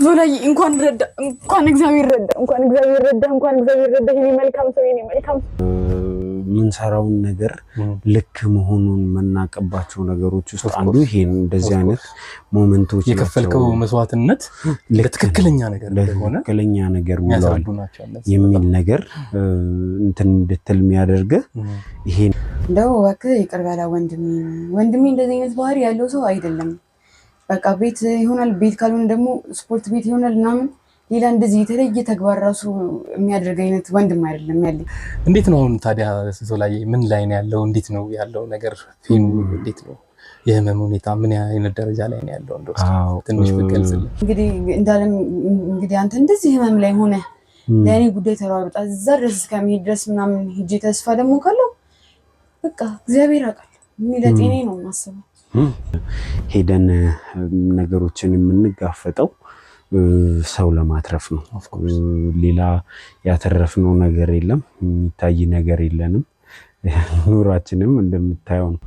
ዞላይ እንኳን ረዳ እንኳን እግዚአብሔር ረዳ ይሄ መልካም ሰው ምን ሰራውን ነገር ልክ መሆኑን መናቀባቸው ነገሮች ውስጥ አንዱ ይሄ እንደዚህ አይነት ሞመንቶች የከፈልከው መስዋዕትነት ለትክክለኛ ነገር ሙላው የሚል ነገር እንትን እንድትል የሚያደርግ ይሄ እንደው እባክህ ይቅር በላ ወንድሜ እንደዚህ አይነት ባህሪ ያለው ሰው አይደለም። በቃ ቤት ይሆናል ቤት ካልሆነ ደግሞ ስፖርት ቤት ይሆናል ምናምን ሌላ እንደዚህ የተለየ ተግባር ራሱ የሚያደርግ አይነት ወንድም አይደለም ያለኝ። እንዴት ነው አሁን ታዲያ ዞላዬ ምን ላይ ነው ያለው? እንዴት ነው ያለው ነገር? ፊልሙ እንዴት ነው? የህመም ሁኔታ ምን አይነት ደረጃ ላይ ነው ያለው? እንደው ትንሽ ብትገልጽልኝ። እንግዲህ አንተ እንደዚህ ህመም ላይ ሆነ ለእኔ ጉዳይ ተሯሩጣ እዛ ድረስ እስከሚሄድ ድረስ ምናምን ሂጄ ተስፋ ደግሞ ካለው በቃ እግዚአብሔር ያውቃል የሚለጤኔ ነው የማስበው። ሄደን ነገሮችን የምንጋፈጠው ሰው ለማትረፍ ነው። ሌላ ያተረፍነው ነገር የለም፣ የሚታይ ነገር የለንም። ኑራችንም እንደምታየው ነው።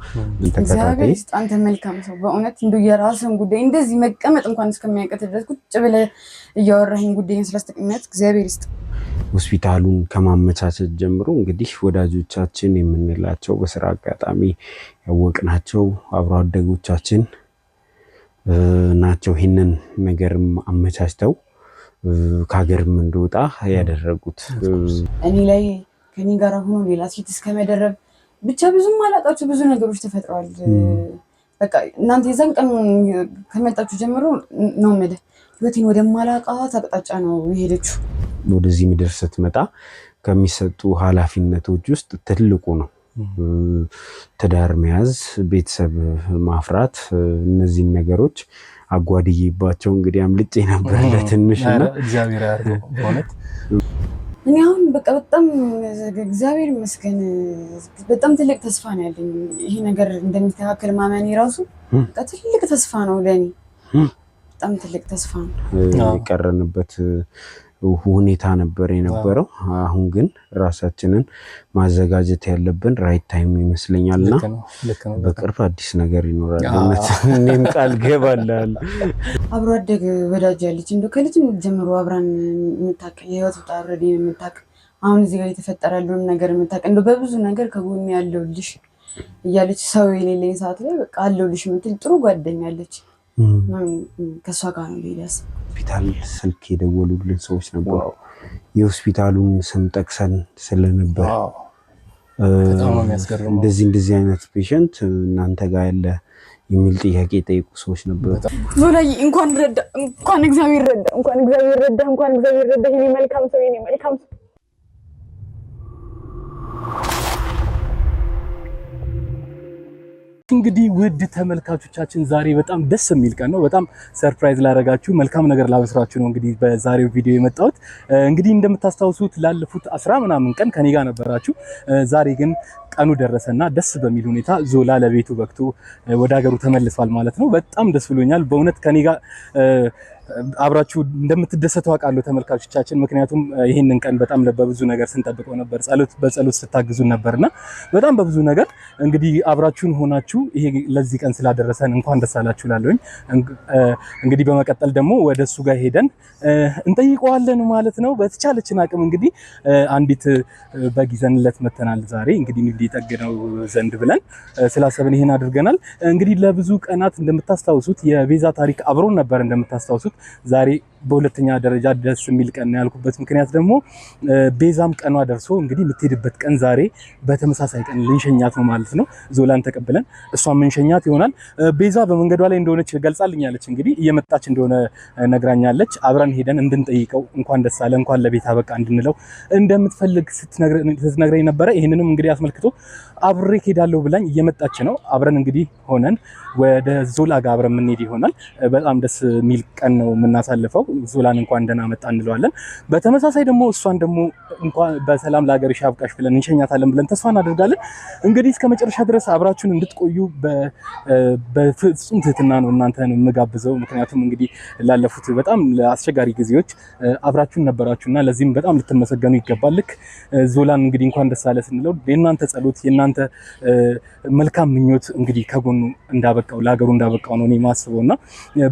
እግዚአብሔር አንተ መልካም ሰው በእውነት እንደው የራስን ጉዳይ እንደዚህ መቀመጥ እንኳን እስከሚያቀት ድረስ ቁጭ ብለህ እያወራኸኝ ጉዳይን ስላስተቀመጥክ እግዚአብሔር ይስጥ። ሆስፒታሉን ከማመቻቸት ጀምሮ እንግዲህ ወዳጆቻችን የምንላቸው በስራ አጋጣሚ ያወቅናቸው አብሮ አደጎቻችን ናቸው ይህንን ነገርም አመቻችተው ከሀገርም እንደወጣ ያደረጉት። እኔ ላይ ከኔ ጋር ሆኖ ሌላ ሴት እስከመደረብ ብቻ ብዙም አላጣችሁ ብዙ ነገሮች ተፈጥረዋል። በቃ እናንተ የዛን ቀን ከመጣችሁ ጀምሮ ነው የምልህ ህይወቴን ወደማላውቃት አቅጣጫ ነው የሄደችው። ወደዚህ ምድር ስትመጣ ከሚሰጡ ኃላፊነቶች ውስጥ ትልቁ ነው ትዳር መያዝ፣ ቤተሰብ ማፍራት። እነዚህን ነገሮች አጓድዬባቸው እንግዲህ አምልጬ ነበር ለትንሽና እግዚአብሔር ያርገው በእውነት። እኔ አሁን በቃ በጣም እግዚአብሔር ይመስገን በጣም ትልቅ ተስፋ ነው ያለኝ። ይሄ ነገር እንደሚስተካከል ማመኔ ራሱ በቃ ትልቅ ተስፋ ነው ለኔ፣ በጣም ትልቅ ተስፋ ነው። የቀረንበት ሁኔታ ነበር የነበረው። አሁን ግን ራሳችንን ማዘጋጀት ያለብን ራይት ታይም ይመስለኛልና በቅርብ አዲስ ነገር ይኖራል። እኔም ቃል ገባለሁ። አብሮ አደግ ወዳጅ ያለች እንደው ከልጅነት ጀምሮ አብራን የምታውቅ የህይወት ውጣ ውረድ የምታውቅ አሁን እዚህ ጋር የተፈጠረ ያለውን ነገር የምታውቅ እንደው በብዙ ነገር ከጎኔ ያለሁልሽ እያለች ሰው የሌለኝ ሰዓት ላይ በቃ አለሁልሽ የምትል ጥሩ ጓደኛ አለች። ከሷ ጋር ነው ሌላስ ሆስፒታል ስልክ የደወሉልን ሰዎች ነበሩ። የሆስፒታሉን ስም ጠቅሰን ስለነበር እንደዚህ አይነት ፔሸንት እናንተ ጋር ያለ የሚል ጥያቄ ጠይቁ ሰዎች ነበሩ። ዞላይ እንኳን እግዚአብሔር ረዳ ይሄ መልካም ሰው እንግዲህ ውድ ተመልካቾቻችን ዛሬ በጣም ደስ የሚል ቀን ነው። በጣም ሰርፕራይዝ ላደረጋችሁ መልካም ነገር ላበስራችሁ ነው እንግዲህ በዛሬው ቪዲዮ የመጣሁት። እንግዲህ እንደምታስታውሱት ላለፉት 10 ምናምን ቀን ከኔ ጋር ነበራችሁ። ዛሬ ግን ቀኑ ደረሰና ደስ በሚል ሁኔታ ዞላ ለቤቱ በቅቶ ወደ ሀገሩ ተመልሷል ማለት ነው። በጣም ደስ ብሎኛል በእውነት ከኔ ጋር አብራችሁ እንደምትደሰቱ አውቃለሁ ተመልካቾቻችን። ምክንያቱም ይሄንን ቀን በጣም በብዙ ነገር ስንጠብቀው ነበር። በጸሎት ስታግዙን ነበርና በጣም በብዙ ነገር እንግዲህ አብራችሁን ሆናችሁ ይሄ ለዚህ ቀን ስላደረሰን እንኳን ደስ አላችሁ እላለሁኝ። እንግዲህ በመቀጠል ደግሞ ወደሱ ጋር ሄደን እንጠይቀዋለን ማለት ነው። በተቻለችን አቅም እንግዲህ አንዲት በግ ይዘንለት መተናል ዛሬ እንግዲህ እንዲጠግነው ዘንድ ብለን ስላሰብን ይሄን አድርገናል። እንግዲህ ለብዙ ቀናት እንደምታስታውሱት የቤዛ ታሪክ አብሮን ነበር እንደምታስታውሱት። ዛሬ በሁለተኛ ደረጃ ደስ የሚል ቀን ያልኩበት ምክንያት ደግሞ ቤዛም ቀኗ ደርሶ እንግዲህ የምትሄድበት ቀን ዛሬ በተመሳሳይ ቀን ልንሸኛት ነው ማለት ነው። ዞላን ተቀብለን እሷን ምንሸኛት ይሆናል። ቤዛ በመንገዷ ላይ እንደሆነች ገልጻልኛለች። እንግዲህ እየመጣች እንደሆነ ነግራኛለች። አብረን ሄደን እንድንጠይቀው እንኳን ደስ አለ እንኳን ለቤት አበቃ እንድንለው እንደምትፈልግ ስትነግረኝ ነበረ። ይሄንንም እንግዲህ አስመልክቶ አብሬ ሄዳለሁ ብላኝ እየመጣች ነው። አብረን እንግዲህ ሆነን ወደ ዞላ ጋር አብረን የምንሄድ ይሆናል። በጣም ደስ የሚል ቀን ነው የምናሳልፈው። ዞላን እንኳን ደህና መጣ እንለዋለን። በተመሳሳይ ደግሞ እሷን ደግሞ እንኳን በሰላም ለሀገርሽ ያብቃሽ ብለን እንሸኛታለን ብለን ተስፋ እናደርጋለን። እንግዲህ እስከ መጨረሻ ድረስ አብራችሁን እንድትቆዩ በፍጹም ትህትና ነው እናንተን የምጋብዘው። ምክንያቱም እንግዲህ ላለፉት በጣም አስቸጋሪ ጊዜዎች አብራችሁን ነበራችሁና ለዚህም በጣም ልትመሰገኑ ይገባል። ልክ ዞላን እንግዲህ እንኳን ደስ አለ ስንለው የእናንተ ጸሎት የእናንተ መልካም ምኞት እንግዲህ ከጎኑ እንዳበቃው ለሀገሩ እንዳበቃው ነው እኔ የማስበውና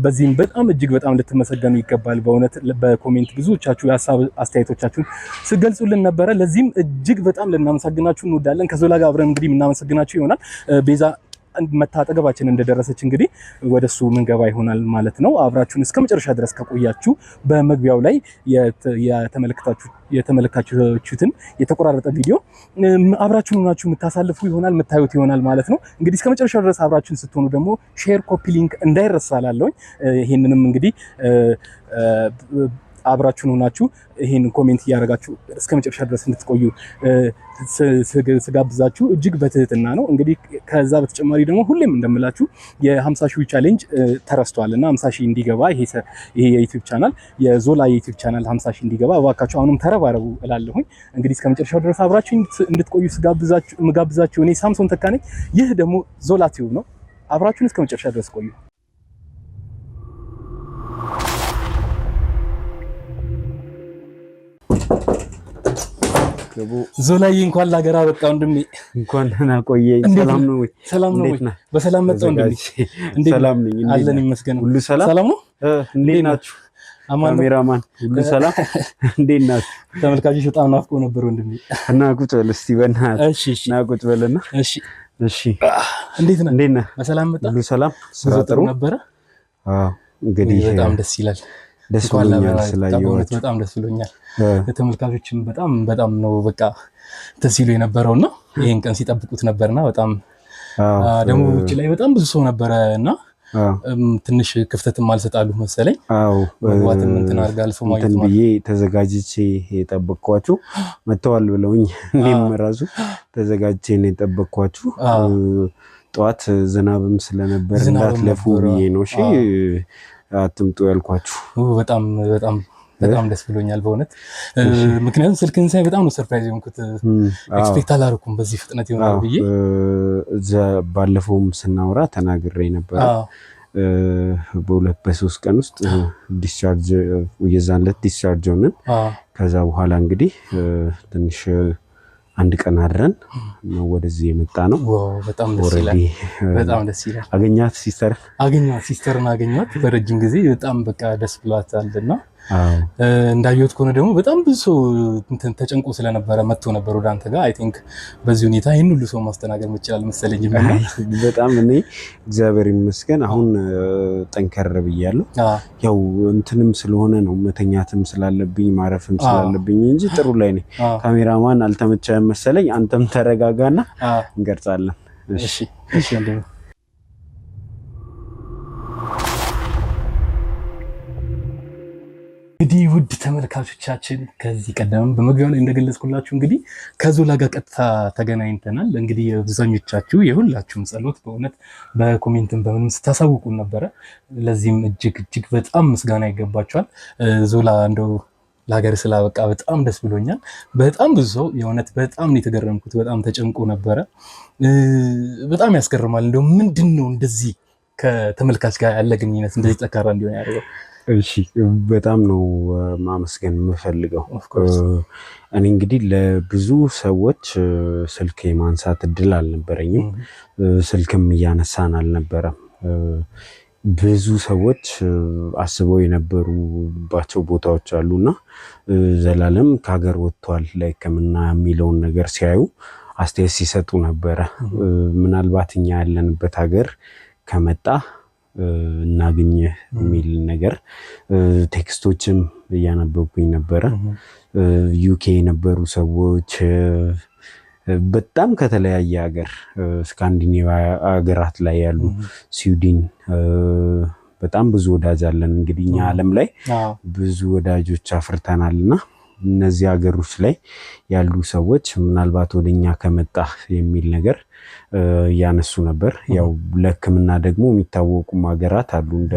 በዚህም በጣም እጅግ በጣም ልትመሰገኑ ይገባል። በእውነት በኮሜንት ብዙዎቻችሁ የሀሳብ አስተያየቶቻችሁን ስገልጹልን ነበረ። ለዚህም እጅግ በጣም ልናመሰግናችሁ እንወዳለን። ከዞላ ጋር አብረን እንግዲህ የምናመሰግናችሁ ይሆናል። ቤዛ መታጠገባችን እንደደረሰች እንግዲህ ወደሱ ምንገባ ይሆናል ማለት ነው። አብራችሁን እስከ መጨረሻ ድረስ ከቆያችሁ በመግቢያው ላይ የተመለከታችሁትን የተቆራረጠ ቪዲዮ አብራችሁን ሆናችሁ የምታሳልፉ ይሆናል የምታዩት ይሆናል ማለት ነው። እንግዲህ እስከ መጨረሻው ድረስ አብራችሁን ስትሆኑ ደግሞ ሼር፣ ኮፒ ሊንክ እንዳይረሳላለኝ። ይሄንንም እንግዲህ አብራችሁን ሆናችሁ ይሄን ኮሜንት እያደረጋችሁ እስከ መጨረሻ ድረስ እንድትቆዩ ስጋብዛችሁ እጅግ በትህትና ነው። እንግዲህ ከዛ በተጨማሪ ደግሞ ሁሌም እንደምላችሁ የ50 ሺህ ቻሌንጅ ተረስቷልና 50 ሺህ እንዲገባ ይሄ የዩቲዩብ ቻናል የዞላ የዩቲዩብ ቻናል 50 ሺህ እንዲገባ እባካችሁ አሁንም ተረባረቡ እላለሁኝ። እንግዲህ እስከ መጨረሻው ድረስ አብራችሁ እንድትቆዩ ስጋብዛችሁ እኔ ሳምሶን ተካ ነኝ። ይህ ደግሞ ዞላ ቲዩብ ነው። አብራችሁን እስከ መጨረሻ ድረስ ቆዩ። ዞላዬ እንኳን ለሀገር አበቃ ወንድሜ። እንኳን ደህና ቆየኝ። ሰላም ነው ወይ? ሰላም ነው ወይ? በሰላም መጣ ወንድሜ። እንዴት ሰላም ነኝ። አለን ይመስገን። ሁሉ ሰላም ነው? እንዴት ናችሁ? ካሜራማን ሁሉ ሰላም? እንዴት ናችሁ? ተመልካቾች በጣም ናፍቆ ነበር ወንድሜ። እና ቁጭ በል እስቲ በእናትህ። እሺ እና ቁጭ በልና። እሺ እንዴት ነህ? በሰላም መጣ? ሁሉ ሰላም? ስራ ጥሩ ነበረ? አዎ እንግዲህ በጣም ደስ ይላል። ደስ ብሎኛል ስላየኋችሁ። በጣም ደስ ብሎኛል። ተመልካቾችም በጣም ነው በቃ ደስ ይሉ የነበረውና ይሄን ቀን ሲጠብቁት ነበርና በጣም ደግሞ ውጭ ላይ በጣም ብዙ ሰው ነበረና ትንሽ ክፍተትም አልሰጣሉ መሰለኝ። አዎ ወጥም እንትን አርጋል ሰው ማለት ነው ብዬ ተዘጋጅቼ የጠበቅኳችሁ መተዋል ብለውኝ እኔም ራሱ ተዘጋጅቼ ነው የጠበቅኳችሁ። ጧት ዝናብም ስለነበር እንዳትለፉ ብዬ ነው እሺ አትምጡ ያልኳችሁ። በጣም ደስ ብሎኛል በእውነት። ምክንያቱም ስልክን ሳይ በጣም ነው ሰርፕራይዝ የሆንኩት። ኤክስፔክት አላደረኩም በዚህ ፍጥነት ይሆናል ብዬ። ባለፈውም ስናወራ ተናግሬ ነበር። በ2-3 ቀን ውስጥ ዲስቻርጅ የዛን ዕለት ዲስቻርጅ ሆነን ከዛ በኋላ እንግዲህ ትንሽ አንድ ቀን አድረን ነው ወደዚህ የመጣ ነው። በጣም ደስ ይላል። አገኛት ሲስተርን አገኛት በረጅም ጊዜ በጣም በቃ ደስ ብሏታልና እንዳየሁት ከሆነ ደግሞ በጣም ብዙ ሰው ተጨንቆ ስለነበረ መጥቶ ነበር ወደ አንተ ጋር። አይ ቲንክ በዚህ ሁኔታ ይህን ሁሉ ሰው ማስተናገድ መቻል መሰለኝ። በጣም እኔ እግዚአብሔር ይመስገን አሁን ጠንከር ብያለሁ። ያው እንትንም ስለሆነ ነው መተኛትም ስላለብኝ ማረፍም ስላለብኝ እንጂ ጥሩ ላይ ነኝ። ካሜራማን አልተመቸህም መሰለኝ። አንተም ተረጋጋና እንቀርጻለን። እሺ እንግዲህ ውድ ተመልካቾቻችን ከዚህ ቀደም በመግቢያው ላይ እንደገለጽኩላችሁ እንግዲህ ከዞላ ጋር ቀጥታ ተገናኝተናል። እንግዲህ የብዙኞቻችሁ የሁላችሁም ጸሎት በእውነት በኮሜንትም በምንም ስታሳውቁን ነበረ። ለዚህም እጅግ በጣም ምስጋና ይገባችኋል። ዞላ እንደው ለሀገር ስላበቃ በጣም ደስ ብሎኛል። በጣም ብዙ ሰው የእውነት በጣም ነው የተገረምኩት። በጣም ተጨንቆ ነበረ። በጣም ያስገርማል። እንደው ምንድነው እንደዚህ ከተመልካች ጋር ያለ ግንኙነት እንደዚህ ጠንካራ እንዲሆን ያደረገው? እሺ በጣም ነው ማመስገን የምፈልገው። እኔ እንግዲህ ለብዙ ሰዎች ስልክ የማንሳት እድል አልነበረኝም። ስልክም እያነሳን አልነበረም። ብዙ ሰዎች አስበው የነበሩባቸው ቦታዎች አሉና ዘላለም ከሀገር ወጥቷል ለሕክምና የሚለውን ነገር ሲያዩ አስተያየት ሲሰጡ ነበረ። ምናልባት እኛ ያለንበት ሀገር ከመጣ እናገኘ የሚል ነገር ቴክስቶችም እያነበብኩኝ ነበረ። ዩኬ የነበሩ ሰዎች በጣም ከተለያየ ሀገር ስካንዲኔቫ ሀገራት ላይ ያሉ ስዊድን በጣም ብዙ ወዳጅ አለን። እንግዲህ እኛ ዓለም ላይ ብዙ ወዳጆች አፍርተናልና እነዚህ ሀገሮች ላይ ያሉ ሰዎች ምናልባት ወደኛ ከመጣ የሚል ነገር ያነሱ ነበር። ያው ለሕክምና ደግሞ የሚታወቁ ሀገራት አሉ እንደ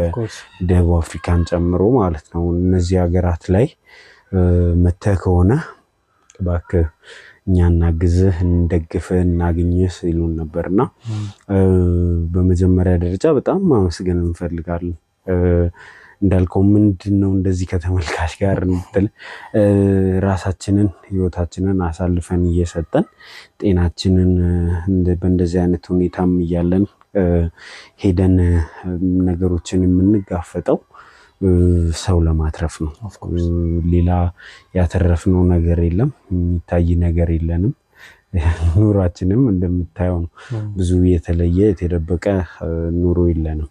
ደቡብ አፍሪካን ጨምሮ ማለት ነው። እነዚህ ሀገራት ላይ መተህ ከሆነ እባክህ እኛ እናግዝህ፣ እንደግፍህ፣ እናግኝህ ይሉን ነበርና በመጀመሪያ ደረጃ በጣም ማመስገን እንፈልጋለን። እንዳልከው ምንድነው እንደዚህ ከተመልካች ጋር እንድትል ራሳችንን ህይወታችንን አሳልፈን እየሰጠን ጤናችንን በእንደዚህ አይነት ሁኔታም እያለን ሄደን ነገሮችን የምንጋፈጠው ሰው ለማትረፍ ነው። ሌላ ያተረፍነው ነገር የለም፣ የሚታይ ነገር የለንም። ኑሯችንም እንደምታየው ነው። ብዙ የተለየ የተደበቀ ኑሮ የለንም።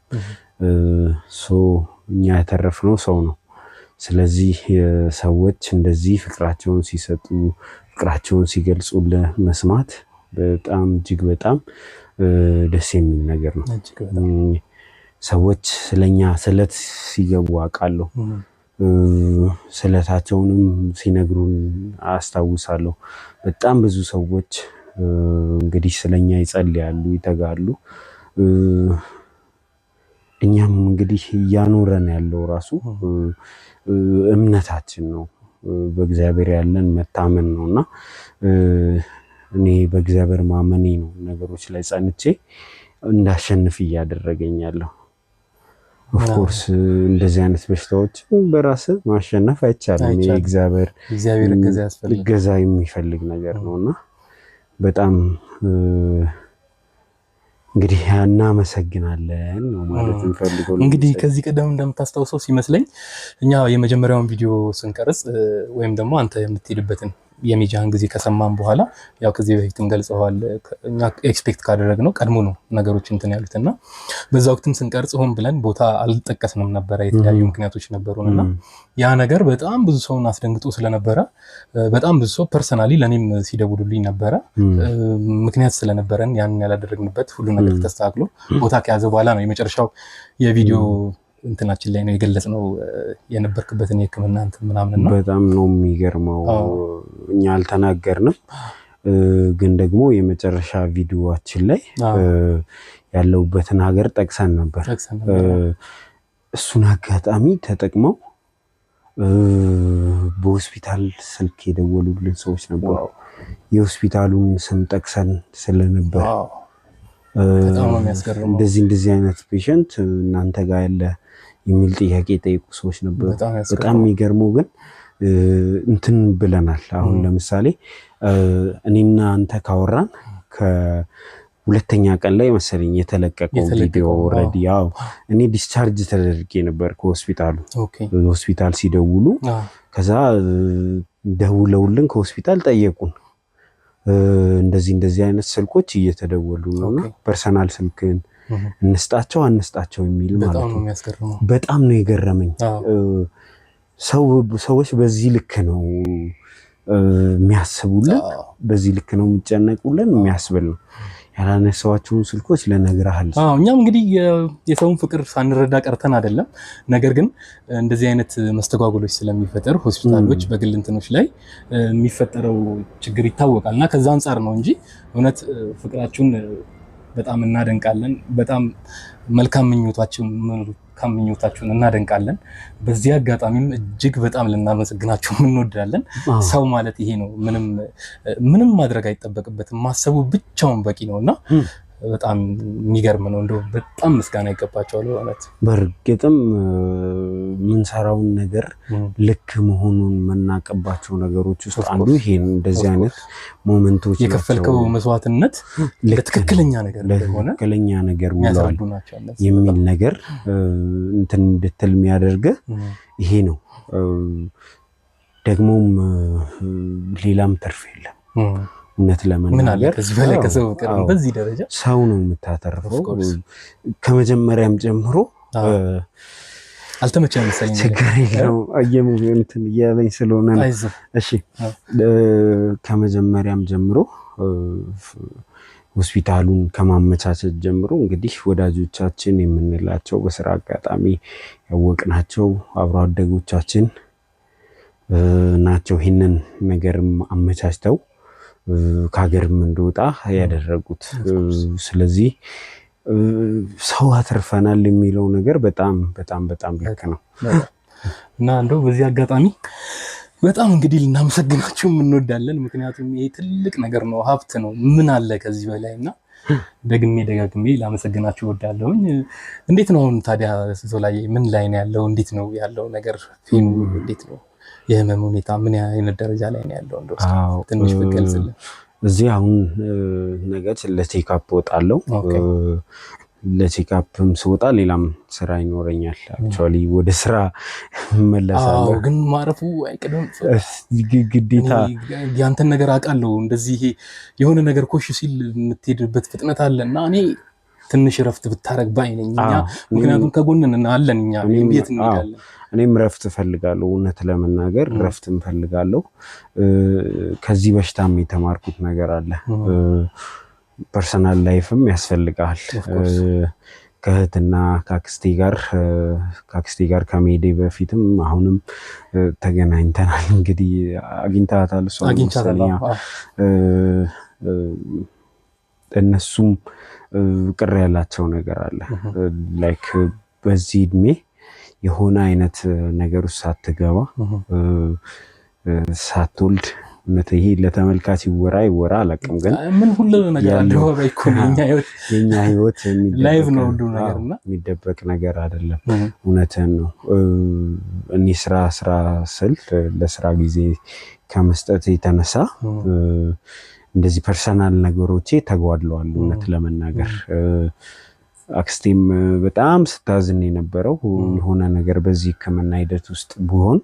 እኛ ያተረፍነው ሰው ነው። ስለዚህ ሰዎች እንደዚህ ፍቅራቸውን ሲሰጡ ፍቅራቸውን ሲገልጹልህ መስማት በጣም እጅግ በጣም ደስ የሚል ነገር ነው። ሰዎች ስለኛ ስለት ሲገቡ አውቃለሁ። ስለታቸውንም ሲነግሩን አስታውሳለሁ። በጣም ብዙ ሰዎች እንግዲህ ስለኛ ይጸልያሉ፣ ይተጋሉ። እኛም እንግዲህ እያኖረን ያለው ራሱ እምነታችን ነው፣ በእግዚአብሔር ያለን መታመን ነውና እኔ በእግዚአብሔር ማመኔ ነው ነገሮች ላይ ጸንቼ እንዳሸንፍ እያደረገኝ ያለው። ኦፍኮርስ እንደዚህ አይነት በሽታዎች በራስ ማሸነፍ አይቻልም። የእግዚአብሔር እገዛ የሚፈልግ ነገር ነውና በጣም እንግዲህ እናመሰግናለን ነው ማለት እንፈልገው። እንግዲህ ከዚህ ቀደም እንደምታስታውሰው ሲመስለኝ እኛ የመጀመሪያውን ቪዲዮ ስንቀርጽ ወይም ደግሞ አንተ የምትሄድበትን የሚጃን ጊዜ ከሰማን በኋላ ያው ከዚህ በፊትም ገልጸዋል፣ እኛ ኤክስፔክት ካደረግነው ቀድሞ ነው ነገሮች እንትን ያሉትና በዛ ወቅትም ስንቀርጽ ሆን ብለን ቦታ አልጠቀስንም ነበር። የተለያዩ ምክንያቶች ነበሩንና ያ ነገር በጣም ብዙ ሰውን አስደንግጦ ስለነበረ በጣም ብዙ ሰው ፐርሰናሊ ለኔም ሲደውሉልኝ ነበረ። ምክንያት ስለነበረን ያንን ያላደረግንበት ሁሉ ነገር ተስተካክሎ ቦታ ከያዘ በኋላ ነው የመጨረሻው የቪዲዮ እንትናችን ላይ ነው የገለጽነው የነበርክበትን የሕክምና እንትን ምናምንና በጣም ነው የሚገርመው። እኛ አልተናገርንም፣ ግን ደግሞ የመጨረሻ ቪዲዮአችን ላይ ያለውበትን ሀገር ጠቅሰን ነበር። እሱን አጋጣሚ ተጠቅመው በሆስፒታል ስልክ የደወሉልን ሰዎች ነበሩ። የሆስፒታሉን ስም ጠቅሰን ስለነበር እንደዚህ አይነት ፔሸንት እናንተ ጋር ያለ የሚል ጥያቄ ጠይቁ ሰዎች ነበሩ። በጣም የሚገርመው ግን እንትን ብለናል። አሁን ለምሳሌ እኔና አንተ ካወራን ከሁለተኛ ቀን ላይ መሰለኝ የተለቀቀው ቪዲዮ ኦልሬዲ። ያው እኔ ዲስቻርጅ ተደርጌ ነበር ከሆስፒታሉ። ሆስፒታል ሲደውሉ ከዛ ደውለውልን ከሆስፒታል ጠየቁን፣ እንደዚህ አይነት ስልኮች እየተደወሉ ነውና ፐርሰናል ስልክን እንስጣቸው አንስጣቸው የሚል ማለት ነው። በጣም ነው የገረመኝ። ሰዎች በዚህ ልክ ነው የሚያስቡልን፣ በዚህ ልክ ነው የሚጨነቁልን የሚያስብል ነው። ያላነሳዋቸውን ስልኮች ለነግርሃል። እኛም እንግዲህ የሰውን ፍቅር ሳንረዳ ቀርተን አይደለም። ነገር ግን እንደዚህ አይነት መስተጓጎሎች ስለሚፈጠር ሆስፒታሎች በግል እንትኖች ላይ የሚፈጠረው ችግር ይታወቃል እና ከዛ አንጻር ነው እንጂ እውነት ፍቅራችሁን በጣም እናደንቃለን። በጣም መልካም ምኞታችሁን እናደንቃለን። በዚህ አጋጣሚም እጅግ በጣም ልናመሰግናችሁ እንወዳለን። ሰው ማለት ይሄ ነው። ምንም ማድረግ አይጠበቅበትም። ማሰቡ ብቻውን በቂ ነውና በጣም የሚገርም ነው። እንደው በጣም ምስጋና ይገባቸዋል ማለት። በእርግጥም የምንሰራውን ነገር ልክ መሆኑን መናቀባቸው ነገሮች ውስጥ አንዱ ይሄ ነው። እንደዚህ አይነት ሞመንቶች የከፈልከው መስዋዕትነት ለትክክለኛ ነገር ውሏል የሚል ነገር እንትን እንድትል የሚያደርግህ ይሄ ነው። ደግሞም ሌላም ትርፍ የለም። እውነት ለመናገር በዚህ ደረጃ ሰው ነው የምታተርፈው። ከመጀመሪያም ጀምሮ አልተመቸኝም መሰለኝ። ችግር የለውም እንትን እያለኝ ስለሆነ ነው። እሺ ከመጀመሪያም ጀምሮ ሆስፒታሉን ከማመቻቸት ጀምሮ እንግዲህ ወዳጆቻችን የምንላቸው በስራ አጋጣሚ ያወቅናቸው አብሮ አደጎቻችን ናቸው ይሄንን ነገርም አመቻችተው ከሀገርም እንደወጣ ያደረጉት። ስለዚህ ሰው አትርፈናል የሚለው ነገር በጣም በጣም በጣም ልክ ነው እና እንደው በዚህ አጋጣሚ በጣም እንግዲህ ልናመሰግናችሁ እንወዳለን። ምክንያቱም ይሄ ትልቅ ነገር ነው፣ ሀብት ነው። ምን አለ ከዚህ በላይና ደግሜ ደጋግሜ ላመሰግናችሁ እወዳለሁኝ። እንዴት ነው አሁን ታዲያ ዞላዬ ምን ላይ ነው ያለው? እንዴት ነው ያለው ነገር? ፊልሙ እንዴት ነው? የህመም ሁኔታ ምን አይነት ደረጃ ላይ ነው ያለው? እንደው ትንሽ ብትገልጽልን። እዚህ አሁን ነገ ለቼክአፕ እወጣለሁ። ለቼክአፕም ስወጣ ሌላም ስራ ይኖረኛል። አክቹአሊ ወደ ስራ መለሳለሁ። ግን ማረፉ አይቀርም ግዴታ። ያንተን ነገር አውቃለሁ። እንደዚህ የሆነ ነገር ኮሽ ሲል የምትሄድበት ፍጥነት አለና እኔ ትንሽ ረፍት ብታረግ ባይ ነኝ። ምክንያቱም ከጎንና አለን እኛ ቤት እንሄዳለን። እኔም ረፍት እፈልጋለሁ። እውነት ለመናገር ረፍት እፈልጋለሁ። ከዚህ በሽታም የተማርኩት ነገር አለ። ፐርሰናል ላይፍም ያስፈልጋል። ከእህትና ከአክስቴ ጋር ከመሄዴ በፊትም አሁንም ተገናኝተናል። እንግዲህ አግኝታታል እሷ እነሱም ቅር ያላቸው ነገር አለ። ላይክ በዚህ እድሜ የሆነ አይነት ነገር ውስጥ ሳትገባ ሳትወልድ እውነት ይሄ ለተመልካች ይወራ አላውቅም፣ ግን ምን ሁሉ ነገር አለው የኛ ህይወት ላይቭ ነው ሁሉ ነገርና የሚደበቅ ነገር አይደለም። እውነትን ነው። እኔ ስራ ስል ለስራ ጊዜ ከመስጠት የተነሳ እንደዚህ ፐርሰናል ነገሮቼ ተጓድለዋል። እውነት ለመናገር አክስቴም በጣም ስታዝን የነበረው የሆነ ነገር በዚህ ሕክምና ሂደት ውስጥ ቢሆን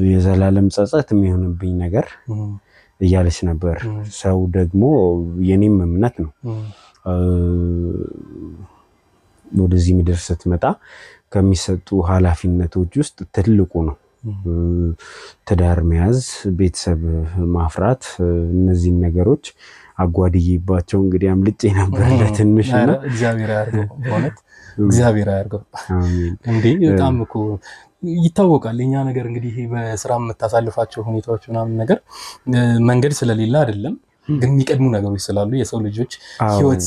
የዘላለም ጸጸት የሚሆንብኝ ነገር እያለች ነበር። ሰው ደግሞ የኔም እምነት ነው። ወደዚህ ምድር ስትመጣ ከሚሰጡ ኃላፊነቶች ውስጥ ትልቁ ነው ትዳር መያዝ፣ ቤተሰብ ማፍራት። እነዚህን ነገሮች አጓድዬባቸው እንግዲህ አምልጬ ነበር ለትንሽ እና እግዚአብሔር ያርገው፣ በእውነት እግዚአብሔር ያርገው። እንዴ በጣም እኮ ይታወቃል የኛ ነገር እንግዲህ በስራ የምታሳልፋቸው ሁኔታዎች ምናምን ነገር መንገድ ስለሌለ አይደለም፣ ግን የሚቀድሙ ነገሮች ስላሉ የሰው ልጆች ህይወት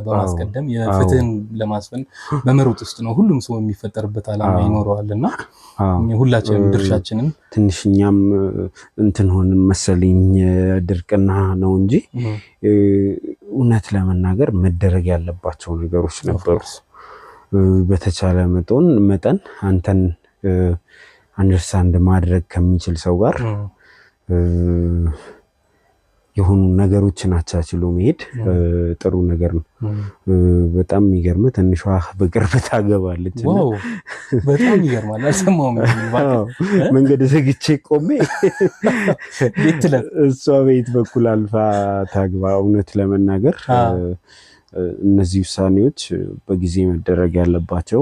በማስቀደም የፍትህን ለማስፈን በመሮጥ ውስጥ ነው ሁሉም ሰው የሚፈጠርበት ዓላማ ይኖረዋልና ሁላችንም ድርሻችንን ትንሽኛም እንትን ሆን መሰለኝ ድርቅና ነው እንጂ እውነት ለመናገር መደረግ ያለባቸው ነገሮች ነበሩ። በተቻለ መጠን አንተን አንደርስታንድ ማድረግ ከሚችል ሰው ጋር የሆኑ ነገሮችን አቻችሎ መሄድ ጥሩ ነገር ነው። በጣም የሚገርም ትንሿ በቅርብ ታገባለች። ዋው በጣም ይገርማል። አልሰማሁም። መንገድ ዘግቼ ቆሜ እሷ ቤት በኩል አልፋ ታግባ። እውነት ለመናገር እነዚህ ውሳኔዎች በጊዜ መደረግ ያለባቸው፣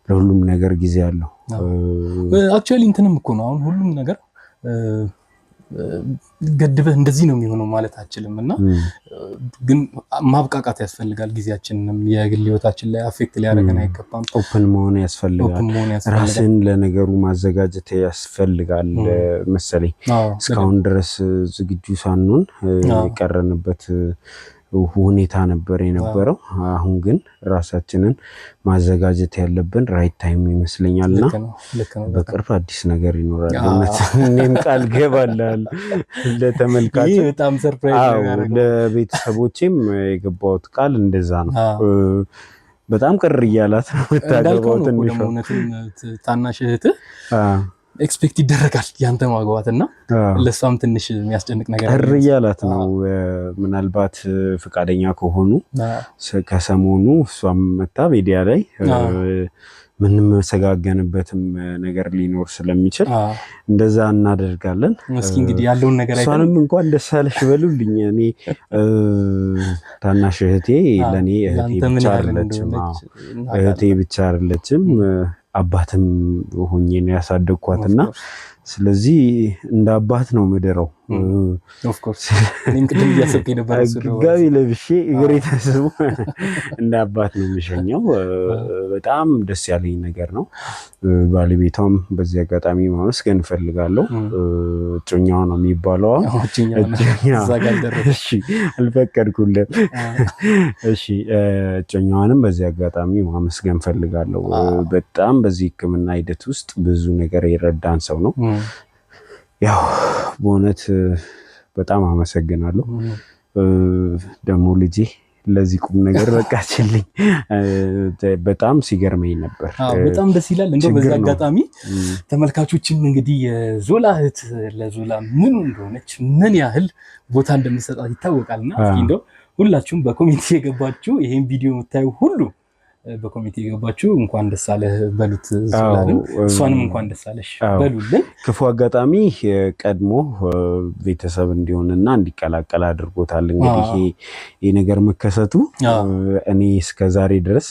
ለሁሉም ነገር ጊዜ አለው። አክቹአሊ እንትንም እኮ ነው አሁን ሁሉም ነገር ገድበህ እንደዚህ ነው የሚሆነው ማለት አችልም እና ግን ማብቃቃት ያስፈልጋል። ጊዜያችንንም የግል ህይወታችን ላይ አፌክት ሊያደርገን አይገባም። ኦፕን መሆን ያስፈልጋል። ራስን ለነገሩ ማዘጋጀት ያስፈልጋል መሰለኝ። እስካሁን ድረስ ዝግጁ ሳንሆን የቀረንበት ሁኔታ ነበር የነበረው። አሁን ግን ራሳችንን ማዘጋጀት ያለብን ራይት ታይም ይመስለኛልና በቅርብ አዲስ ነገር ይኖራል። እኔም ቃል ገባለሁ ለተመልካች፣ በጣም ሰርፕራይዝ ነው። ለቤተሰቦቼም የገባሁት ቃል እንደዛ ነው። በጣም ቅር እያላት ነው የምታገባው። ትንሽ ታናሽ እህትህ ኤክስፔክት ይደረጋል ያንተ ማግባትና ለሷም ትንሽ የሚያስጨንቅ ነገር ቅር እያላት ነው። ምናልባት ፈቃደኛ ከሆኑ ከሰሞኑ እሷም መታ ሚዲያ ላይ ምንም መሰጋገንበትም ታናሽ ሊኖር ስለሚችል እንደዛ እናደርጋለን። እስኪ እንግዲህ ያለውን ነገር አይተን እሷንም እንኳን ደስ አለሽ በሉልኝ። እኔ ታናሽ እህቴ ለኔ እህቴ ብቻ አይደለችም አባትም ሆኜ ነው ያሳደግኳትና ስለዚህ እንደ አባት ነው ምድረው ኦፍ ኮርስ እኔም ቅድም እያሰብከኝ ነበር ጋቢ ለብሼ እግሬ ተስቦ እንደ አባት ነው የምሸኘው። በጣም ደስ ያለኝ ነገር ነው። ባለቤቷም በዚህ አጋጣሚ ማመስገን እፈልጋለሁ። እጮኛዋ ነው የሚባለው። እሺ አልፈቀድኩልም። እሺ እጮኛዋንም በዚህ አጋጣሚ ማመስገን እፈልጋለሁ። በጣም በዚህ ሕክምና ሂደት ውስጥ ብዙ ነገር የረዳን ሰው ነው። ያው በእውነት በጣም አመሰግናለሁ። ደግሞ ልጄ ለዚህ ቁም ነገር በቃችልኝ። በጣም ሲገርመኝ ነበር። በጣም ደስ ይላል። እንደው በዚህ አጋጣሚ ተመልካቾችም እንግዲህ የዞላ እህት ለዞላ ምን እንደሆነች ምን ያህል ቦታ እንደምትሰጣት ይታወቃልና እስኪ እንደው ሁላችሁም በኮሜንት የገባችሁ ይሄን ቪዲዮ የምታዩ ሁሉ በኮሚቴ የገባችሁ እንኳን ደስ አለህ በሉት። ዞላንም እሷንም እንኳን ደስ አለሽ በሉልን። ክፉ አጋጣሚ ቀድሞ ቤተሰብ እንዲሆንና እንዲቀላቀል አድርጎታል። እንግዲህ ይሄ ነገር መከሰቱ እኔ እስከዛሬ ድረስ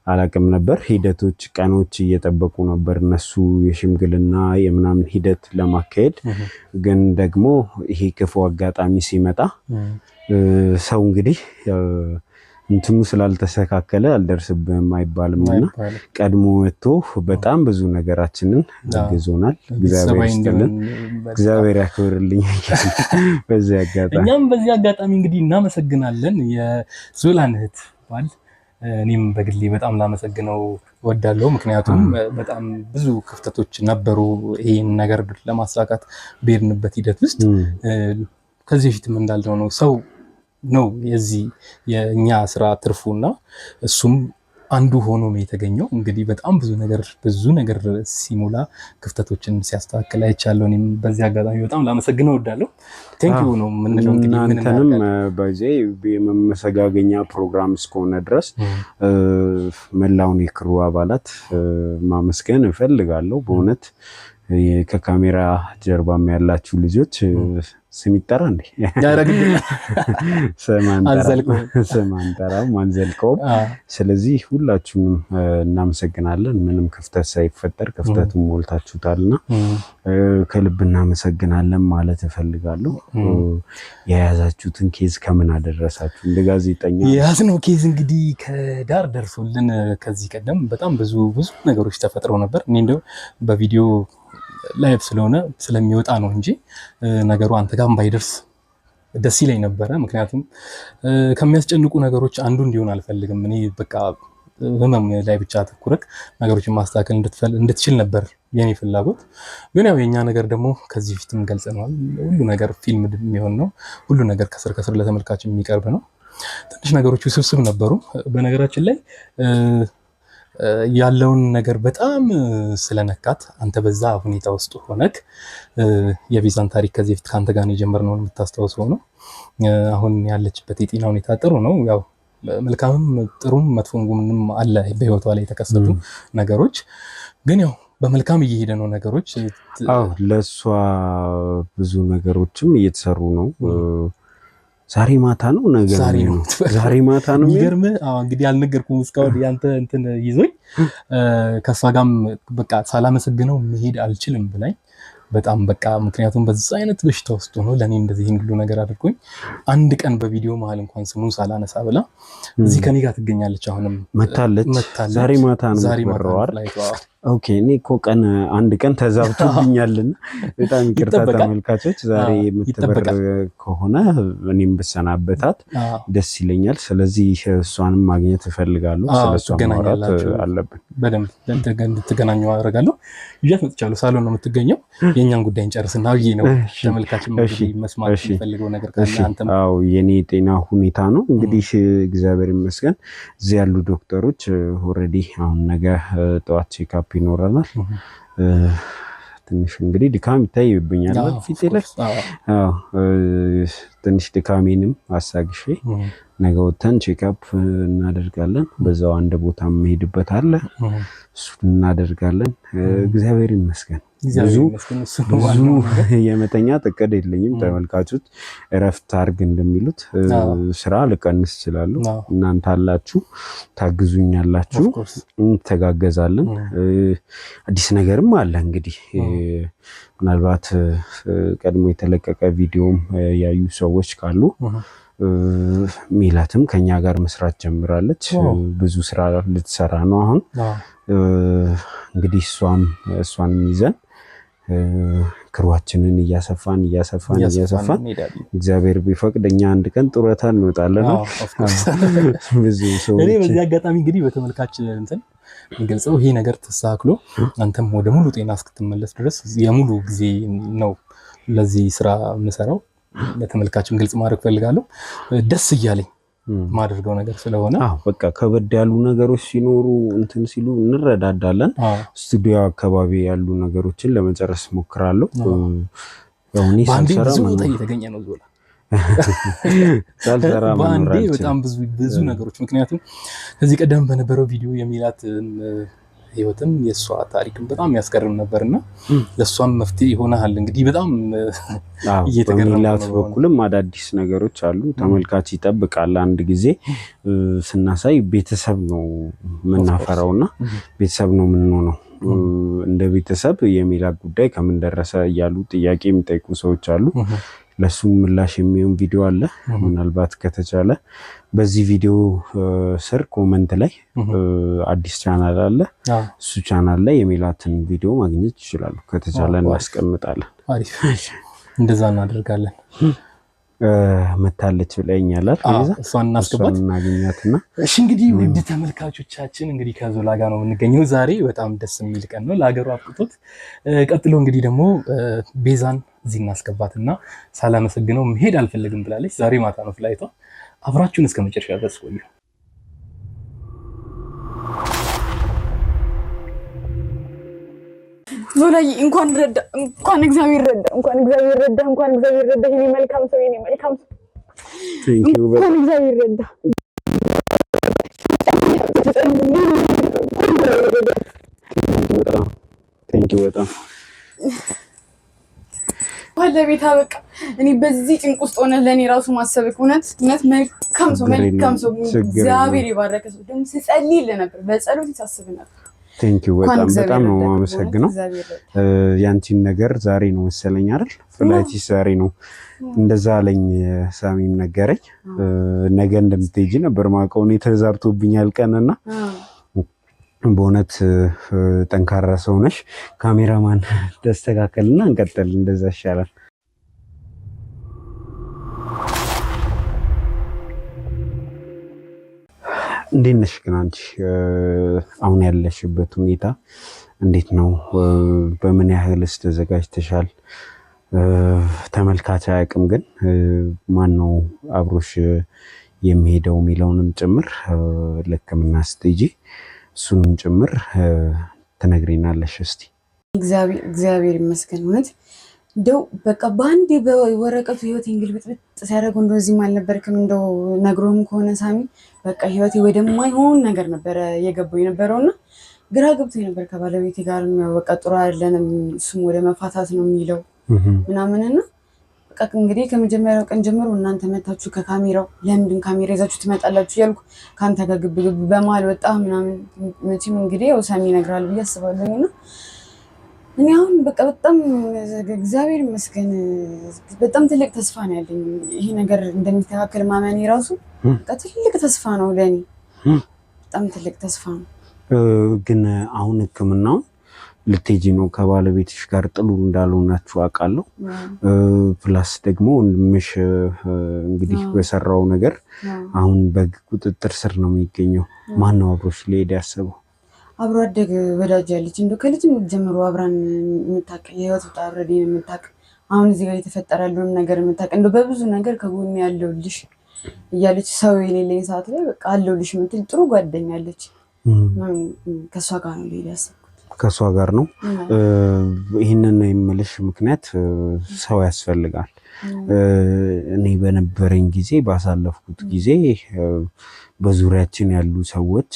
አላቅም ነበር። ሂደቶች ቀኖች እየጠበቁ ነበር እነሱ የሽምግልና የምናምን ሂደት ለማካሄድ። ግን ደግሞ ይሄ ክፉ አጋጣሚ ሲመጣ ሰው እንግዲህ እንትኑ ስላልተስተካከለ አልደርስብህም አይባልምና ቀድሞ መጥቶ በጣም ብዙ ነገራችንን አግዞናል። እግዚአብሔር ይስጥልን፣ እግዚአብሔር ያክብርልኝ። በዚህ አጋጣሚ እኛም በዚህ አጋጣሚ እንግዲህ እናመሰግናለን የዞላን እህት ባል። እኔም በግሌ በጣም ላመሰግነው ወዳለሁ። ምክንያቱም በጣም ብዙ ክፍተቶች ነበሩ ይሄን ነገር ለማሳካት በሄድንበት ሂደት ውስጥ። ከዚህ በፊትም እንዳልነው ነው ሰው ነው የዚህ የኛ ስራ ትርፉና እሱም አንዱ ሆኖ ነው የተገኘው። እንግዲህ በጣም ብዙ ነገር ሲሞላ ክፍተቶችን ሲያስተካክል አይቻለሁ። እኔም በዚህ አጋጣሚ በጣም ላመሰግነው እወዳለሁ። ቴንኪው ነው የምንለው። እንግዲህ እናንተንም በዚህ የመመሰጋገኛ ፕሮግራም እስከሆነ ድረስ መላውን የክሩ አባላት ማመስገን እፈልጋለሁ። በእውነት ከካሜራ ጀርባም ያላችሁ ልጆች ስም ይጠራ እንዴ? ሰማንጠራም አንዘልቀውም። ስለዚህ ሁላችሁንም እናመሰግናለን። ምንም ክፍተት ሳይፈጠር ክፍተቱን ሞልታችሁታልና ከልብ እናመሰግናለን ማለት እፈልጋለሁ። የያዛችሁትን ኬዝ ከምን አደረሳችሁ? እንደ ጋዜጠኛ የያዝነው ኬዝ እንግዲህ ከዳር ደርሶልን ከዚህ ቀደም በጣም ብዙ ነገሮች ተፈጥረው ነበር። እኔ እንደው በቪዲዮ ላይቭ ስለሆነ ስለሚወጣ ነው እንጂ ነገሩ አንተ ጋርም ባይደርስ ደስ ይለኝ ነበረ። ምክንያቱም ከሚያስጨንቁ ነገሮች አንዱ እንዲሆን አልፈልግም። እኔ በቃ ህመም ላይ ብቻ ተኩረክ ነገሮችን ማስተካከል እንድትችል ነበር የኔ ፍላጎት። ግን ያው የኛ ነገር ደግሞ ከዚህ ፊትም ገልጸናል። ሁሉ ነገር ፊልም የሚሆን ነው። ሁሉ ነገር ከስር ለተመልካች የሚቀርብ ነው። ትንሽ ነገሮች ውስብስብ ነበሩ። በነገራችን ላይ ያለውን ነገር በጣም ስለነካት አንተ በዛ ሁኔታ ውስጥ ሆነክ የቤዛን ታሪክ ከዚህ በፊት ካንተ ጋር የጀመርነው የምታስታውሰው ነው። አሁን ያለችበት የጤና ሁኔታ ጥሩ ነው። ያው መልካምም ጥሩም መጥፎም ጉምንም አለ በህይወቷ ላይ የተከሰቱ ነገሮች። ግን ያው በመልካም እየሄደ ነው ነገሮች። ለሷ ብዙ ነገሮችም እየተሰሩ ነው። ዛሬ ማታ ነው ነገር ነው። ዛሬ ማታ ነው የሚገርምህ። እንግዲህ አልነገርኩም እስካሁን ያንተ እንትን ይዞኝ ከሷ ጋርም በቃ ሳላመሰግነው መሄድ አልችልም ብላኝ በጣም በቃ ምክንያቱም በዛ አይነት በሽታ ውስጥ ሆኖ ለኔ እንደዚህ ሁሉ ነገር አድርጎኝ አንድ ቀን በቪዲዮ መሀል እንኳን ስሙን ሳላነሳ ብላ እዚህ ከኔ ጋር ትገኛለች። አሁንም መታለች። ዛሬ ማታ ነው ወራዋር። ኦኬ እኔ እኮ አንድ ቀን ተዛብቶብኛልና በጣም ይቅርታ ተመልካቾች። ዛሬ የምትበር ከሆነ እኔም ብሰናበታት ደስ ይለኛል። ስለዚህ እሷንም ማግኘት እፈልጋለሁ። ስለሷ ማውራት አለብን። በደንብ እንድትገናኙ አደርጋለሁ። ይያት መጥቻለሁ። ሳሎን ነው የምትገኘው። የኛን ጉዳይ እንጨርስና ብዬ ነው ተመልካችም እንግዲህ መስማት የሚፈልገው ነገር ካለ አንተም። አዎ የኔ ጤና ሁኔታ ነው እንግዲህ እግዚአብሔር ይመስገን። እዚህ ያሉ ዶክተሮች ኦልሬዲ አሁን ነገ ጠዋት ቼክአፕ ይኖረናል። ትንሽ እንግዲህ ድካም ይታይብኛል ፊቴ ላይ። ትንሽ ድካሜንም አሳግሼ ነገ ወተን ቼክአፕ እናደርጋለን። በዛው አንድ ቦታ መሄድበት አለ እሱን እናደርጋለን። እግዚአብሔር ይመስገን። ብዙ የመተኛ ጥቅድ የለኝም። ተመልካቾች እረፍት አርግ እንደሚሉት ስራ ልቀንስ እችላለሁ። እናንተ አላችሁ፣ ታግዙኛላችሁ፣ እንተጋገዛለን። አዲስ ነገርም አለ እንግዲህ ምናልባት ቀድሞ የተለቀቀ ቪዲዮም ያዩ ሰዎች ካሉ ሜላትም ከኛ ጋር መስራት ጀምራለች። ብዙ ስራ ልትሰራ ነው አሁን። እንግዲህ እሷንም ይዘን ክሯችንን እያሰፋን እግዚአብሔር ቢፈቅድ እኛ አንድ ቀን ጡረታ እንወጣለን። ብዙ ሰዎች እኔ በዚህ አጋጣሚ እንግዲህ በተመልካች እንትን የሚገልጸው ይሄ ነገር ተሳክሎ አንተም ወደ ሙሉ ጤና እስክትመለስ ድረስ የሙሉ ጊዜ ነው ለዚህ ስራ የምሰራው። ለተመልካችም ግልጽ ማድረግ ፈልጋለሁ። ደስ እያለኝ ማድረገው ነገር ስለሆነ በቃ ከበድ ያሉ ነገሮች ሲኖሩ እንትን ሲሉ እንረዳዳለን። ስቱዲዮ አካባቢ ያሉ ነገሮችን ለመጨረስ ሞክራለሁ። ባንዴ ብዙ ቦታ እየተገኘ ነው ዞላ ባንዴ በጣም ብዙ ነገሮች። ምክንያቱም ከዚህ ቀደም በነበረው ቪዲዮ የሚላት ህይወትም የሷ ታሪክም በጣም ያስገርም ነበርና ለሷም መፍትሄ ይሆናል። እንግዲህ በጣም በሚላት በኩልም አዳዲስ ነገሮች አሉ። ተመልካች ይጠብቃል። አንድ ጊዜ ስናሳይ ቤተሰብ ነው የምናፈራውና ቤተሰብ ነው የምንሆነው። እንደ ቤተሰብ የሚላት ጉዳይ ከምን ደረሰ እያሉ ጥያቄ የሚጠይቁ ሰዎች አሉ። ለሱ ምላሽ የሚሆን ቪዲዮ አለ። ምናልባት ከተቻለ በዚህ ቪዲዮ ስር ኮመንት ላይ አዲስ ቻናል አለ። እሱ ቻናል ላይ የሚላትን ቪዲዮ ማግኘት ይችላሉ። ከተቻለ እናስቀምጣለን። አሪፍ፣ እንደዛ እናደርጋለን። መታለች ብለኛል አይደል? እሷን እናስገባት እናገኛትና እሺ። እንግዲህ ውድ ተመልካቾቻችን እንግዲህ ከዞላ ጋር ነው የምንገኘው ዛሬ። በጣም ደስ የሚል ቀን ነው ለሀገሩ አብቅቶት። ቀጥሎ እንግዲህ ደግሞ ቤዛን እዚህ እናስገባትና ሳላመሰግነው መሄድ አልፈልግም ብላለች። ዛሬ ማታ ነው ፍላይቷ። አብራችሁን እስከ መጨረሻ ድረስ ቆዩ። ዞላዬ እንኳን እግዚአብሔር ረዳ፣ እንኳን እግዚአብሔር ረዳ። የኔ መልካም ሰው፣ እንኳን እግዚአብሔር ረዳ። በጣም ባለቤት በቃ እኔ በዚህ ጭንቅ ውስጥ ሆነ ለኔ ራሱ ማሰብክ እውነት መልካም ሰው እግዚአብሔር ይባረክ። ደግሞ ስጸልይ ነበር፣ በጸሎት ሳስብ ነበር። ቴንኪው በጣም ነው የማመሰግነው። ያንቺን ነገር ዛሬ ነው መሰለኝ አይደል? ፍላይትሽ ዛሬ ነው እንደዛ አለኝ። ሳሚም ነገረኝ። ነገ እንደምትሄጂ ነበር ማውቀው። እኔ ተዛብቶብኛል ቀንና በእውነት ጠንካራ ሰው ነሽ። ካሜራማን ተስተካከልና እንቀጥል፣ እንደዛ ይሻላል። እንዴት ነሽ ግን አንቺ? አሁን ያለሽበት ሁኔታ እንዴት ነው? በምን ያህልስ ተዘጋጅተሻል? ተመልካች አያውቅም፣ ግን ማን ነው አብሮሽ የሚሄደው የሚለውንም ጭምር ለሕክምና ስትሄጂ እሱንም ጭምር ትነግሪናለሽ እስቲ። እግዚአብሔር ይመስገን። እውነት እንደው በቃ በአንዴ በወረቀቱ ህይወቴ እንግልብጥብጥ ሲያደርገው እንደዚህም አልነበርክም። እንደው ነግሮህም ከሆነ ሳሚ በቃ ህይወቴ ወደማይሆን ነገር ነበረ የገባው የነበረውና ግራ ገብቶኝ ነበር። ከባለቤቴ ጋር በቃ ጥሩ አይደለንም፣ እሱም ወደ መፋታት ነው የሚለው ምናምንና በቃ እንግዲህ ከመጀመሪያው ቀን ጀምሮ እናንተ መታችሁ ከካሜራው ለምንድን ካሜራ ይዛችሁ ትመጣላችሁ እያልኩ ከአንተ ጋር ግብግብ በመሀል ወጣ ምናምን። መቼም እንግዲህ ያው ሳሚ ይነግራል ብዬ አስባለሁና እኔ አሁን በቃ በጣም እግዚአብሔር ይመስገን በጣም ትልቅ ተስፋ ነው ያለኝ። ይሄ ነገር እንደሚስተካከል ማመኔ ራሱ በቃ ትልቅ ተስፋ ነው ለኔ፣ በጣም ትልቅ ተስፋ ነው። ግን አሁን ህክምናው ልትሄጂ ነው። ከባለቤትሽ ጋር ጥሉ እንዳልሆናችሁ አውቃለሁ። ፕላስ ደግሞ ወንድምሽ እንግዲህ በሰራው ነገር አሁን በህግ ቁጥጥር ስር ነው የሚገኘው። ማን ነው አብሮሽ ሊሄድ ያሰበው? አብሮ አደግ ወዳጅ ያለች እንደው ከልጅነት ጀምሮ አብራን የምታውቅ የህይወት ውጣ ውረድ የምታውቅ አሁን እዚህ ጋር የተፈጠረ ያለውን ነገር የምታውቅ እንደው በብዙ ነገር ከጎኔ ያለሁልሽ እያለች ሰው የሌለኝ ሰዓት ላይ በቃ አለሁልሽ የምትል ጥሩ ጓደኛ አለች። ከእሷ ጋር ነው ሊሄድ ያሰብኩት። ከእሷ ጋር ነው። ይህንን የምልሽ ምክንያት ሰው ያስፈልጋል። እኔ በነበረኝ ጊዜ ባሳለፍኩት ጊዜ በዙሪያችን ያሉ ሰዎች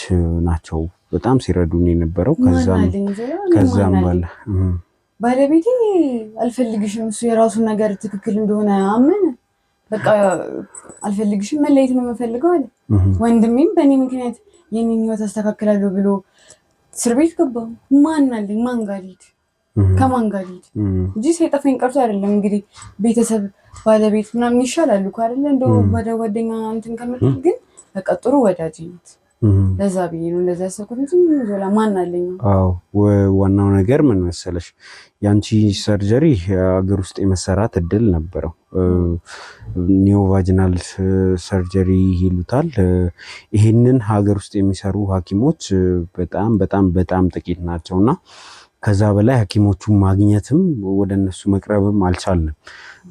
ናቸው በጣም ሲረዱን የነበረው። ከዛም ባለቤቴ አልፈልግሽም፣ እሱ የራሱን ነገር ትክክል እንደሆነ አመነ። በቃ አልፈልግሽም፣ መለየት ነው የምፈልገው አለ። ወንድሜም በእኔ ምክንያት የኔን ህይወት አስተካክላለሁ ብሎ እስር ቤት ገባሁ። ማን አለኝ? ማን ጋር ልሂድ? ከማን ጋር ልሂድ? እንጂ ሳይጠፋኝ ቀርቶ አይደለም። እንግዲህ ቤተሰብ ባለቤት ምናምን ይሻላሉ እኮ አይደለ? እንደው ወደ ጓደኛ እንትን ከምትል ግን በቃ ጥሩ ወዳጅ ናት። ለዛ ብዬ ነው እንደዛ ያሰብኩት እንጂ ዞላ ማን አለኝ? አዎ ዋናው ነገር ምን መሰለሽ፣ ያንቺ ሰርጀሪ ሀገር ውስጥ የመሰራት እድል ነበረው። ኒዮቫጂናል ሰርጀሪ ይሉታል። ይሄንን ሀገር ውስጥ የሚሰሩ ሐኪሞች በጣም በጣም በጣም ጥቂት ናቸውና ከዛ በላይ ሐኪሞቹን ማግኘትም ወደ እነሱ መቅረብም አልቻልንም።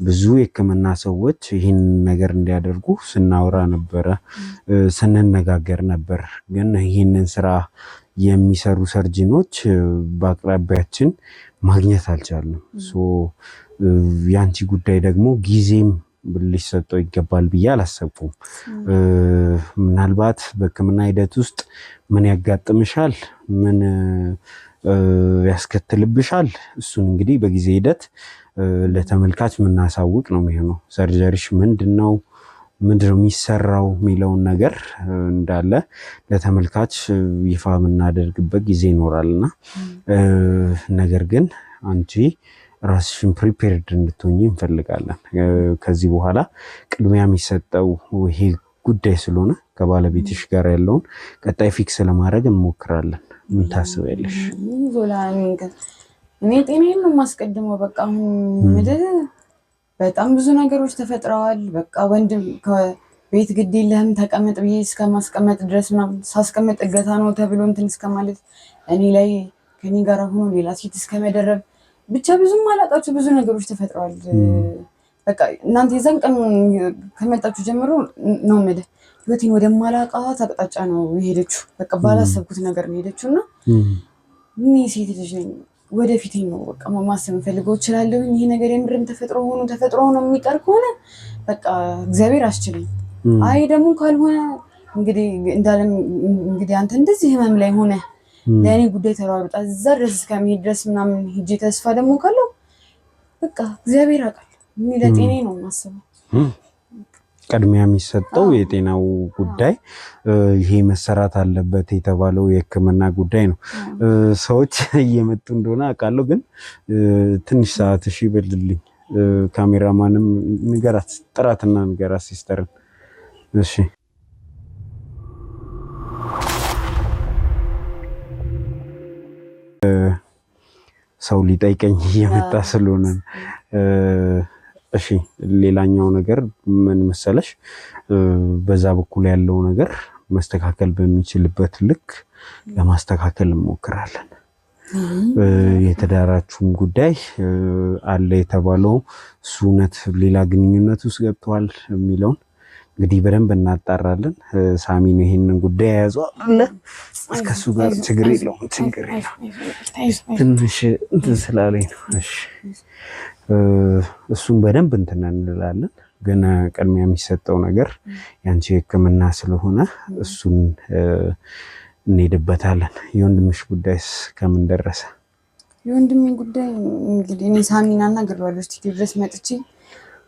ብዙ የሕክምና ሰዎች ይህን ነገር እንዲያደርጉ ስናወራ ነበረ፣ ስንነጋገር ነበር። ግን ይህንን ስራ የሚሰሩ ሰርጅኖች በአቅራቢያችን ማግኘት አልቻልንም። ያንቺ ጉዳይ ደግሞ ጊዜም ሊሰጠው ይገባል ብዬ አላሰብኩም። ምናልባት በሕክምና ሂደት ውስጥ ምን ያጋጥምሻል፣ ምን ያስከትልብሻል፣ እሱን እንግዲህ በጊዜ ሂደት ለተመልካች የምናሳውቅ ነው የሚሆነው። ሰርጀሪሽ ምንድነው የሚሰራው የሚለውን ነገር እንዳለ ለተመልካች ይፋ የምናደርግበት ጊዜ ይኖራልና፣ ነገር ግን አንቺ ራስሽን ፕሪፔርድ እንድትሆኚ እንፈልጋለን። ከዚህ በኋላ ቅድሚያ የሚሰጠው ይሄ ጉዳይ ስለሆነ ከባለቤትሽ ጋር ያለውን ቀጣይ ፊክስ ለማድረግ እንሞክራለን። ምን ታስቢያለሽ? እኔ ጤናዬን ነው የማስቀድመው። በቃ አሁን በጣም ብዙ ነገሮች ተፈጥረዋል። በቃ ወንድም ከቤት ግድ የለህም ተቀመጥ ብዬ እስከማስቀመጥ ድረስ ምናምን ሳስቀመጥ እገታ ነው ተብሎ እንትን እስከማለት እኔ ላይ ከኔ ጋር ሆኖ ሌላ ሴት እስከመደረብ ብቻ ብዙም አላውቃቸው ብዙ ነገሮች ተፈጥረዋል። በቃ እናንተ የዛን ቀን ከመጣችሁ ጀምሮ ነው የምልህ ህይወቴን ወደማላውቃት አቅጣጫ ነው የሄደችው። በቃ ባላሰብኩት ነገር ነው የሄደችው እና እኔ ሴት ልጅ ነኝ። ወደፊቴ ነው በቃ ማሰብ ፈልገው እችላለሁ። ይሄ ነገር የምርም ተፈጥሮ ሆኖ የሚቀር ከሆነ በቃ እግዚአብሔር አስችለኝ። አይ ደግሞ ካልሆነ እንግዲህ እንዳለም እንግዲህ አንተ እንደዚህ ህመም ላይ ሆነ ለእኔ ጉዳይ ተሯሩጣ እዛ ድረስ እስከሚሄድ ድረስ ምናምን ሂጄ ተስፋ ደግሞ ካለው በቃ እግዚአብሔር ያውቃል። ለጤናዬ ነው የማስበው። ቅድሚያ የሚሰጠው የጤናው ጉዳይ ይሄ መሰራት አለበት የተባለው የሕክምና ጉዳይ ነው። ሰዎች እየመጡ እንደሆነ አውቃለሁ፣ ግን ትንሽ ሰዓት እሺ በልልኝ። ካሜራማንም ንገራት፣ ጥራትና ንገራት ሲስተርን። እሺ ሰው ሊጠይቀኝ እየመጣ ስለሆነ እሺ ሌላኛው ነገር ምን መሰለሽ፣ በዛ በኩል ያለው ነገር መስተካከል በሚችልበት ልክ ለማስተካከል እንሞክራለን። የተዳራችሁም ጉዳይ አለ የተባለው እሱ እውነት ሌላ ግንኙነት ውስጥ ገብተዋል የሚለውን እንግዲህ በደንብ እናጣራለን። ሳሚ ነው ይሄንን ጉዳይ የያዘው አለ። ከሱ ጋር ችግር የለውም ትንሽ እንትን ስላለኝ ነው። እሺ እሱን በደንብ እንትን እንላለን። ግን ቅድሚያ የሚሰጠው ነገር ያንቺ ሕክምና ስለሆነ እሱን እንሄድበታለን። የወንድምሽ ጉዳይስ ከምን ደረሰ? የወንድሜ ጉዳይ እንግዲህ እኔ ሳሚና አናግሬዋለሁ። ስቱዲዮ ድረስ መጥቼ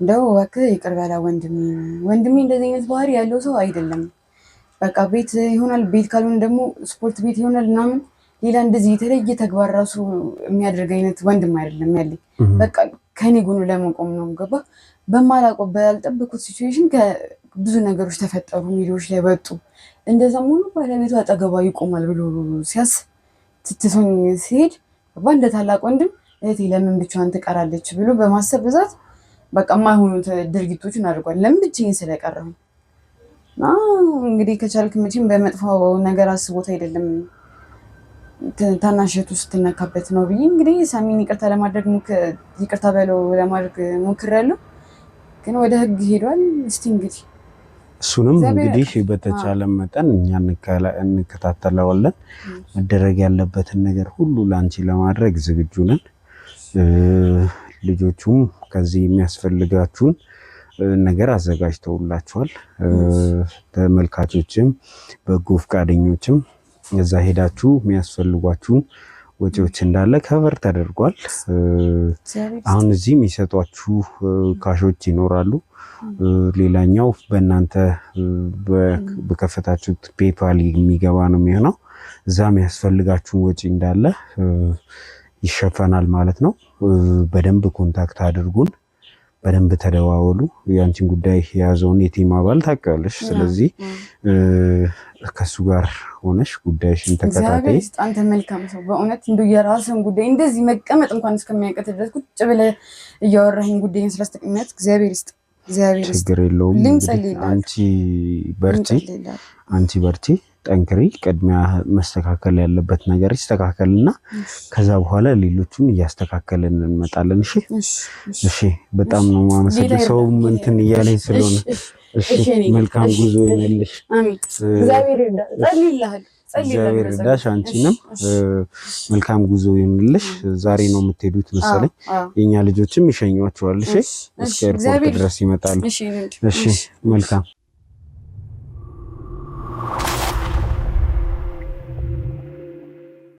እንደው እባክህ ይቅር በላ ወንድሜ እንደዚህ አይነት ባህሪ ያለው ሰው አይደለም። በቃ ቤት ይሆናል፣ ቤት ካልሆነ ደግሞ ስፖርት ቤት ይሆናል ምናምን፣ ሌላ እንደዚህ የተለየ ተግባር ራሱ የሚያደርግ አይነት ወንድም አይደለም ያለኝ። በቃ ከኔ ጎኑ ለመቆም ነው ገባ። በማላውቀው ባልጠበኩት ሲቹዌሽን ብዙ ነገሮች ተፈጠሩ፣ ሚዲያዎች ላይ ወጡ። እንደዛም ሆኖ ባለቤቱ አጠገቧ ይቆማል ብሎ ሲያስብ ትትሶኝ ሲሄድ እንደ ታላቅ ወንድም እህቴ ለምን ብቻዋን ትቀራለች ብሎ በማሰብ ብዛት በቃ የማይሆኑ ድርጊቶችን አድርጓል። ለምን ብቻዬን ስለቀረሁ እና እንግዲህ ከቻልክ መቼም በመጥፎ ነገር አስቦት አይደለም ታናሽቱ ስትነካበት ነው ብዬ እንግዲህ ሳሚን ይቅርታ በለው ለማድረግ ሞክሬያለሁ። ግን ወደ ህግ ሄዷል። እስቲ እንግዲህ እሱንም እንግዲህ በተቻለ መጠን እኛ እንከታተለዋለን። መደረግ ያለበትን ነገር ሁሉ ላንቺ ለማድረግ ዝግጁ ነን። ልጆቹም ከዚህ የሚያስፈልጋችሁን ነገር አዘጋጅተውላችኋል። ተመልካቾችም በጎ ፈቃደኞችም እዛ ሄዳችሁ የሚያስፈልጓችሁን ወጪዎች እንዳለ ከቨር ተደርጓል። አሁን እዚህ የሚሰጧችሁ ካሾች ይኖራሉ። ሌላኛው በእናንተ በከፈታችሁት ፔፓል የሚገባ ነው የሚሆነው። እዛ የሚያስፈልጋችሁን ወጪ እንዳለ ይሸፈናል ማለት ነው። በደንብ ኮንታክት አድርጉን፣ በደንብ ተደዋወሉ። ያንቺን ጉዳይ የያዘውን የቲም አባል ታውቂዋለሽ። ስለዚህ ከሱ ጋር ሆነሽ ጉዳይሽን ተከታታይ። አንተ መልካም ሰው በእውነት እንደው የራስን ጉዳይ እንደዚህ መቀመጥ እንኳን እስከሚያቀት ድረስ ቁጭ ብለህ እያወራኸኝ ጉዳይን ስላስጠቅመት እግዚአብሔር ይስጥ። ችግር የለውም። አንቺ በርቺ፣ ጠንክሪ። ቅድሚያ መስተካከል ያለበት ነገር ይስተካከልና ከዛ በኋላ ሌሎቹን እያስተካከልን እንመጣለን። እሺ። በጣም ነው የማመሰግነው። ሰውም እንትን እያለኝ ስለሆነ እሺ። መልካም ጉዞ ይሁንልሽ። አሜን። እግዚአብሔር ይርዳሽ። አንቺንም መልካም ጉዞ ይሁንልሽ። ዛሬ ነው የምትሄዱት መሰለኝ። የኛ ልጆችም ይሸኟቸዋል። እሺ፣ እስከ ኤርፖርት ድረስ ይመጣሉ። እሺ፣ መልካም